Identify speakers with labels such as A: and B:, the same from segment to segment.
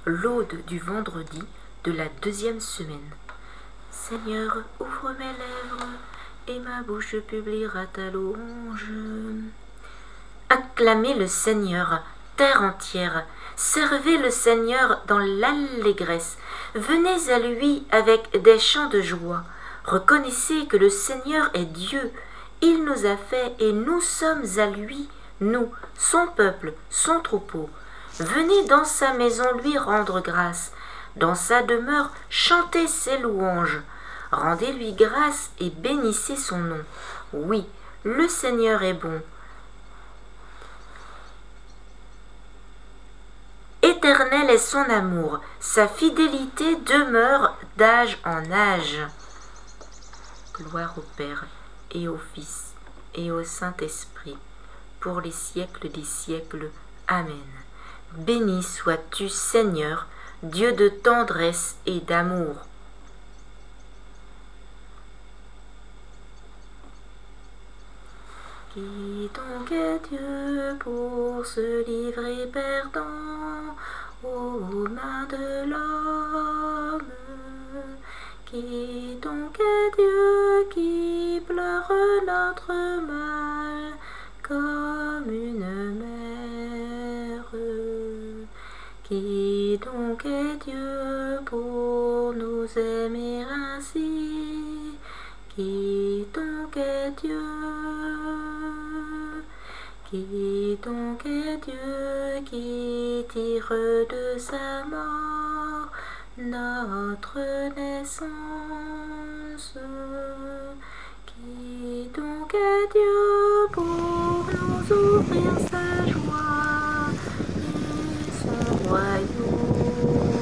A: Laude du vendredi de la 2e semaine. Seigneur, ouvre mes lèvres, et ma bouche publiera ta louange. Acclamez le Seigneur, terre entière, servez le Seigneur dans l'allégresse, venez à lui avec des chants de joie. Reconnaissez que le Seigneur est Dieu, il nous a fait et nous sommes à lui, nous, son peuple, son troupeau. Venez dans sa maison lui rendre grâce, dans sa demeure chantez ses louanges. Rendez-lui grâce et bénissez son nom. Oui, le Seigneur est bon. Éternel est son amour, sa fidélité demeure d'âge en âge. Gloire au Père et au Fils et au Saint-Esprit, pour les siècles des siècles. Amen. Béni sois-tu, Seigneur, Dieu de tendresse et d'amour. Qui donc est Dieu pour se livrer perdant aux mains de l'homme? Qui donc est Dieu qui pleure notre mal comme une mère? Qui donc est Dieu pour nous aimer ainsi? Qui donc est Dieu? Qui donc est Dieu qui tire de sa mort notre naissance? Qui donc est Dieu pour nous ouvrir sa joie et son royaume?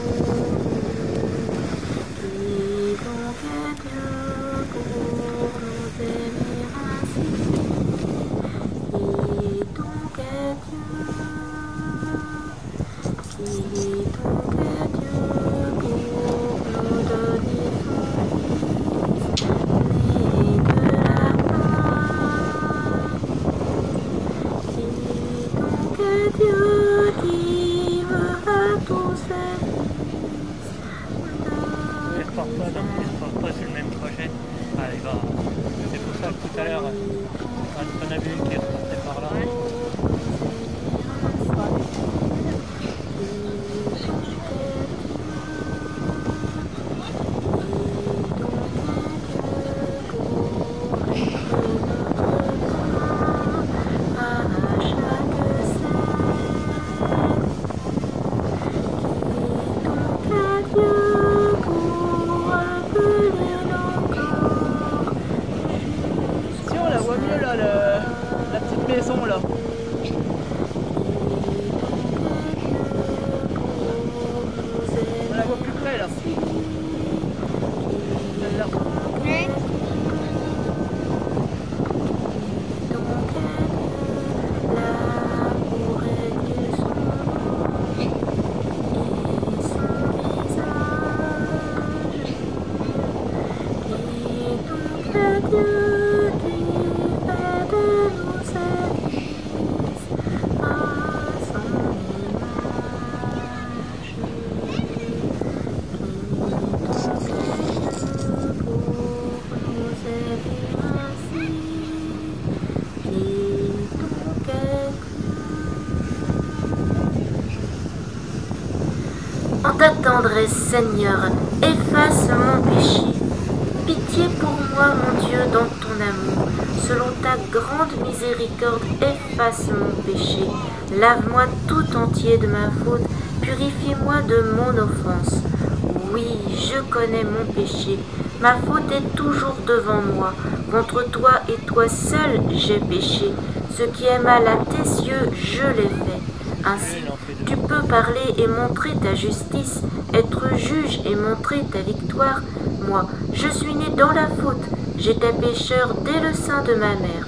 A: Qui donc est Dieu pour nous aimer ainsi? Qui donc est Dieu? Qui donc est Dieu pour nous donner son Fils, né de la femme? Qui donc est Dieu qui veut à tous ses fils?
B: J'espère pas, donc j'espère pas c'est le même projet. Allez, va. C'est pour ça que tout à l'heure, on a vu une qui est remontée par là.
C: Si on la voit mieux là, la petite maison là. On la voit plus près là. Celle-là.
A: En ta tendresse, Seigneur, efface mon péché. Pitié pour moi, mon Dieu, dans ton amour. Selon ta grande miséricorde, efface mon péché. Lave-moi tout entier de ma faute. Purifie-moi de mon offense. Oui, je connais mon péché. Ma faute est toujours devant moi. Contre toi et toi seul, j'ai péché. Ce qui est mal à tes yeux, je l'ai fait. Ainsi, tu peux parler et montrer ta justice, être juge et montrer ta victoire. Moi, je suis né dans la faute, j'étais pécheur dès le sein de ma mère.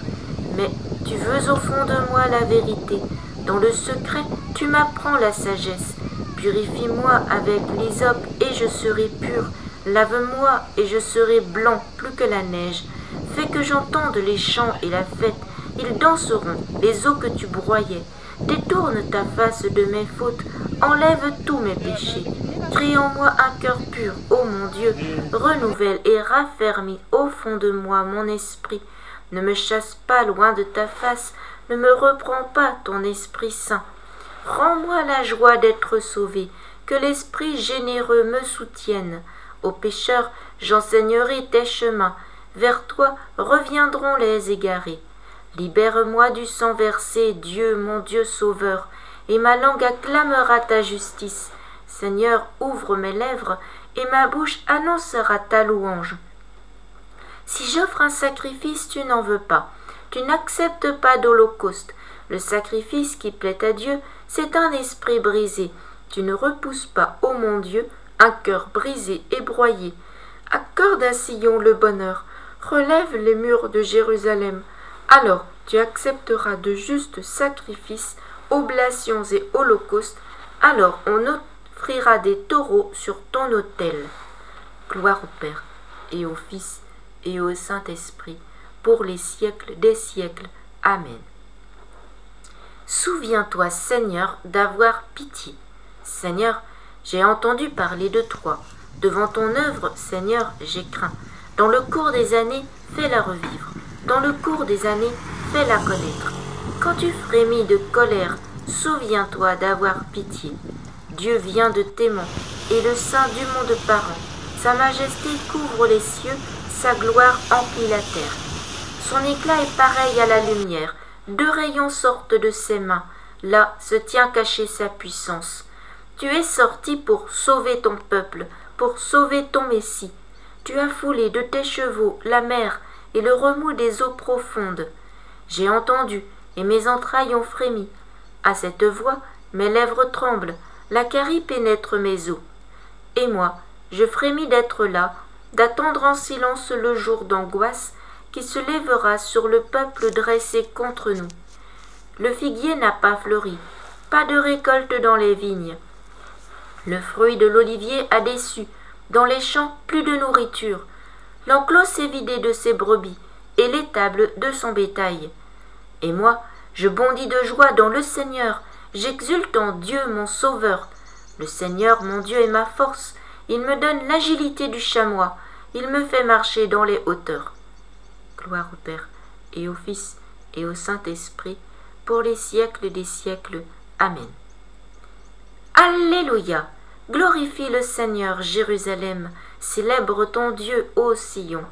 A: Mais tu veux au fond de moi la vérité. Dans le secret, tu m'apprends la sagesse. Purifie-moi avec l'hysope et je serai pur. Lave-moi et je serai blanc plus que la neige. Fais que j'entende les chants et la fête. Ils danseront, les eaux que tu broyais. Détourne ta face de mes fautes, enlève tous mes péchés. Crée en moi un cœur pur, ô mon Dieu. Renouvelle et raffermis au fond de moi mon esprit. Ne me chasse pas loin de ta face, ne me reprends pas ton Esprit Saint. Rends-moi la joie d'être sauvé, que l'Esprit généreux me soutienne. Aux pécheurs, j'enseignerai tes chemins, vers toi reviendront les égarés. Libère-moi du sang versé, Dieu, mon Dieu sauveur, et ma langue acclamera ta justice. Seigneur, ouvre mes lèvres, et ma bouche annoncera ta louange. Si j'offre un sacrifice, tu n'en veux pas. Tu n'acceptes pas d'holocauste. Le sacrifice qui plaît à Dieu, c'est un esprit brisé. Tu ne repousses pas, ô mon Dieu, un cœur brisé et broyé. Accorde à Sion le bonheur. Relève les murs de Jérusalem. Alors tu accepteras de justes sacrifices, oblations et holocaustes. Alors on offrira des taureaux sur ton autel. Gloire au Père, et au Fils, et au Saint-Esprit, pour les siècles des siècles. Amen. Souviens-toi, Seigneur, d'avoir pitié. Seigneur, j'ai entendu parler de toi. Devant ton œuvre, Seigneur, j'ai craint. Dans le cours des années, fais-la revivre. Dans le cours des années, fais-la connaître. Quand tu frémis de colère, souviens-toi d'avoir pitié. Dieu vient de Téman, et le Saint du monde parent. Sa majesté couvre les cieux, sa gloire emplit la terre. Son éclat est pareil à la lumière. 2 rayons sortent de ses mains. Là se tient cachée sa puissance. Tu es sorti pour sauver ton peuple, pour sauver ton Messie. Tu as foulé de tes chevaux la mer et le remous des eaux profondes. J'ai entendu, et mes entrailles ont frémi. À cette voix, mes lèvres tremblent, la carie pénètre mes os. Et moi, je frémis d'être là, d'attendre en silence le jour d'angoisse qui se lèvera sur le peuple dressé contre nous. Le figuier n'a pas fleuri, pas de récolte dans les vignes. Le fruit de l'olivier a déçu, dans les champs plus de nourriture. L'enclos s'est vidé de ses brebis, et l'étable de son bétail. Et moi, je bondis de joie dans le Seigneur, j'exulte en Dieu mon Sauveur. Le Seigneur mon Dieu est ma force, il me donne l'agilité du chamois, il me fait marcher dans les hauteurs. Gloire au Père, et au Fils, et au Saint-Esprit, pour les siècles des siècles. Amen. Alléluia! Glorifie le Seigneur, Jérusalem, célèbre ton Dieu, ô Sion.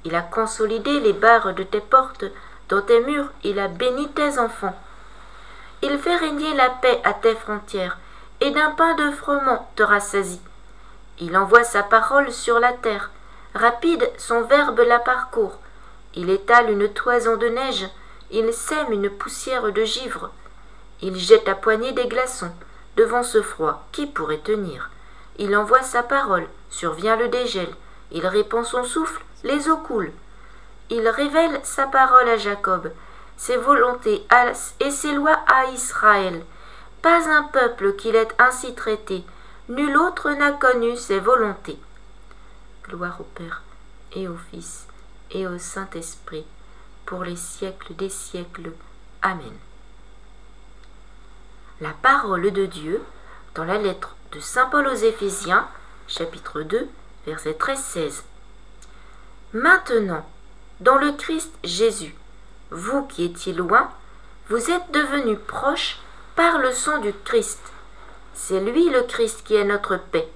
A: Il a consolidé les barres de tes portes, dans tes murs il a béni tes enfants. Il fait régner la paix à tes frontières, et d'un pain de froment te rassasie. Il envoie sa parole sur la terre, rapide son verbe la parcourt. Il étale une toison de neige, il sème une poussière de givre. Il jette à poignée des glaçons, devant ce froid, qui pourrait tenir? Il envoie sa parole, survient le dégel, il répand son souffle, les eaux coulent. Il révèle sa parole à Jacob, ses volontés et ses lois à Israël. Pas un peuple qu'il ait ainsi traité, nul autre n'a connu ses volontés. Gloire au Père, et au Fils, et au Saint-Esprit, pour les siècles des siècles. Amen. La parole de Dieu, dans la lettre de saint Paul aux Éphésiens, chapitre 2, versets 13-16. Maintenant, dans le Christ Jésus, vous qui étiez loin, vous êtes devenus proches par le sang du Christ. C'est lui le Christ qui est notre paix.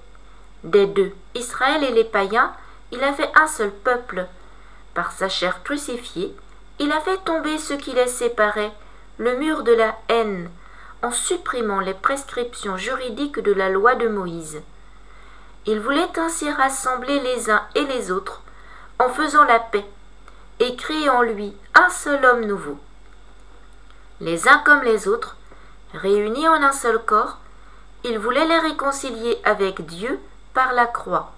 A: Des deux, Israël et les païens, il a fait un seul peuple. Par sa chair crucifiée, il a fait tomber ce qui les séparait, le mur de la haine, en supprimant les prescriptions juridiques de la loi de Moïse. Il voulait ainsi rassembler les uns et les autres, en faisant la paix, et créer en lui un seul homme nouveau. Les uns comme les autres, réunis en un seul corps, il voulait les réconcilier avec Dieu par la croix.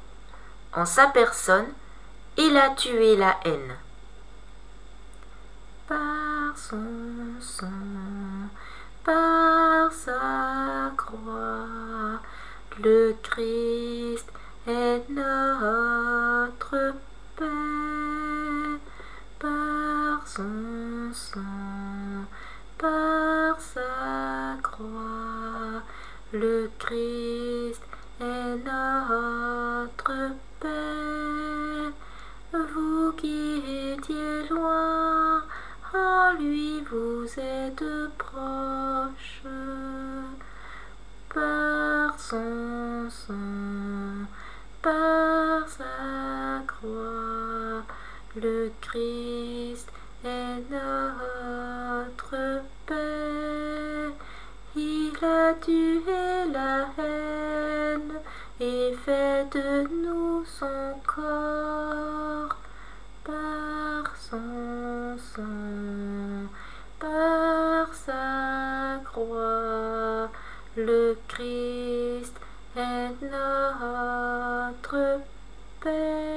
A: En sa personne, il a tué la haine. Par son sang, par sa croix, le Christ est notre paix. Par son sang, par sa croix, Le Christ est notre Père. Vous qui étiez loin, en lui vous êtes proches. Par son sang, par sa croix, le Christ est notre Père. Il a tué la haine et fait de nous son corps. Par son sang, par sa croix, le Christ est notre Père.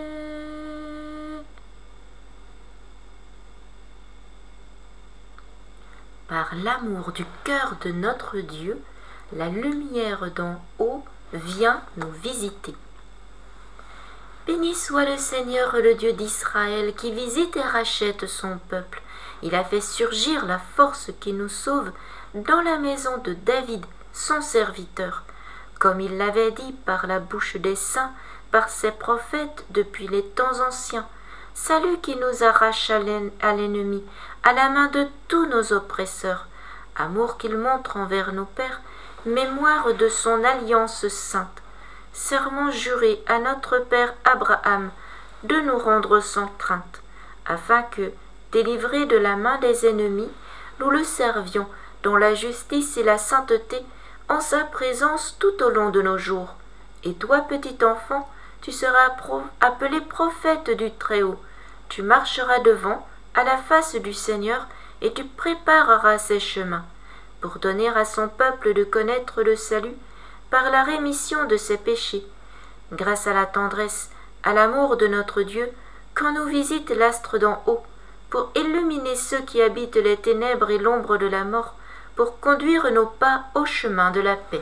A: Par l'amour du cœur de notre Dieu, la lumière d'en haut vient nous visiter. Béni soit le Seigneur, le Dieu d'Israël, qui visite et rachète son peuple. Il a fait surgir la force qui nous sauve dans la maison de David, son serviteur, comme il l'avait dit par la bouche des saints, par ses prophètes depuis les temps anciens. Salut qui nous arrache à l'ennemi, à la main de tous nos oppresseurs. Amour qu'il montre envers nos pères, mémoire de son alliance sainte. Serment juré à notre père Abraham de nous rendre sans crainte, afin que, délivrés de la main des ennemis, nous le servions dans la justice et la sainteté, en sa présence tout au long de nos jours. Et toi, petit enfant, tu seras appelé prophète du Très-Haut. Tu marcheras devant, à la face du Seigneur, et tu prépareras ses chemins, pour donner à son peuple de connaître le salut, par la rémission de ses péchés, grâce à la tendresse, à l'amour de notre Dieu, quand nous visite l'astre d'en haut, pour illuminer ceux qui habitent les ténèbres et l'ombre de la mort, pour conduire nos pas au chemin de la paix.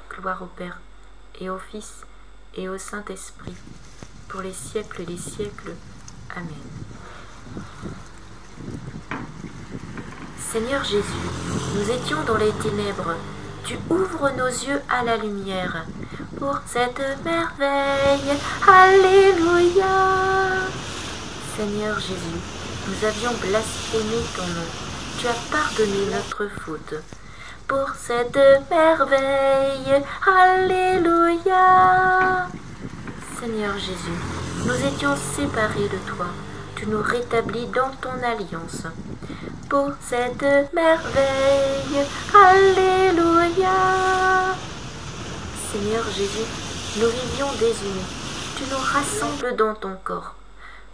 A: Gloire au Père, et au Fils, et au Saint-Esprit, pour les siècles des siècles. Amen. Seigneur Jésus, nous étions dans les ténèbres, tu ouvres nos yeux à la lumière. Pour cette merveille, Alléluia. Seigneur Jésus, nous avions blasphémé ton nom. Tu as pardonné notre faute. Pour cette merveille, Alléluia. Seigneur Jésus, nous étions séparés de toi. Tu nous rétablis dans ton alliance. Pour cette merveille, Alléluia. Seigneur Jésus, nous vivions désunis, tu nous rassembles dans ton corps.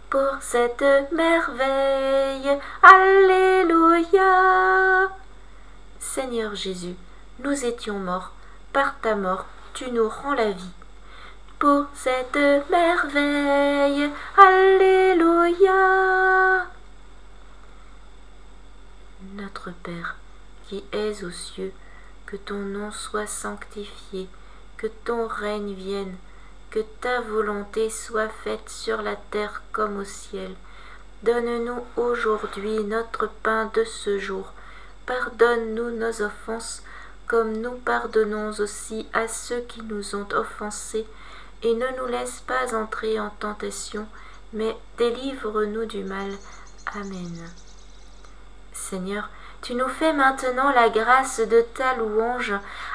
A: Pour cette merveille, Alléluia. Seigneur Jésus, nous étions morts, par ta mort, tu nous rends la vie. Pour cette merveille, Alléluia. Notre Père, qui es aux cieux, que ton nom soit sanctifié, que ton règne vienne, que ta volonté soit faite sur la terre comme au ciel. Donne-nous aujourd'hui notre pain de ce jour. Pardonne-nous nos offenses, comme nous pardonnons aussi à ceux qui nous ont offensés, et ne nous laisse pas entrer en tentation, mais délivre-nous du mal. Amen. Seigneur, tu nous fais maintenant la grâce de ta louange.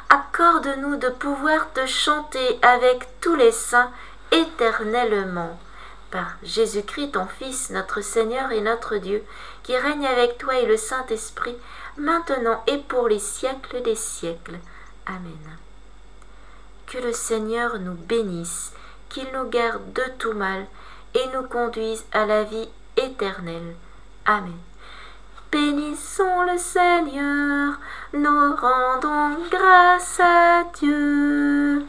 A: Accorde-nous de pouvoir te chanter avec tous les saints éternellement. Par Jésus-Christ, ton Fils, notre Seigneur et notre Dieu, qui règne avec toi et le Saint-Esprit, maintenant et pour les siècles des siècles. Amen. Que le Seigneur nous bénisse, qu'il nous garde de tout mal et nous conduise à la vie éternelle. Amen. Bénissons le Seigneur, nous rendons grâce à Dieu.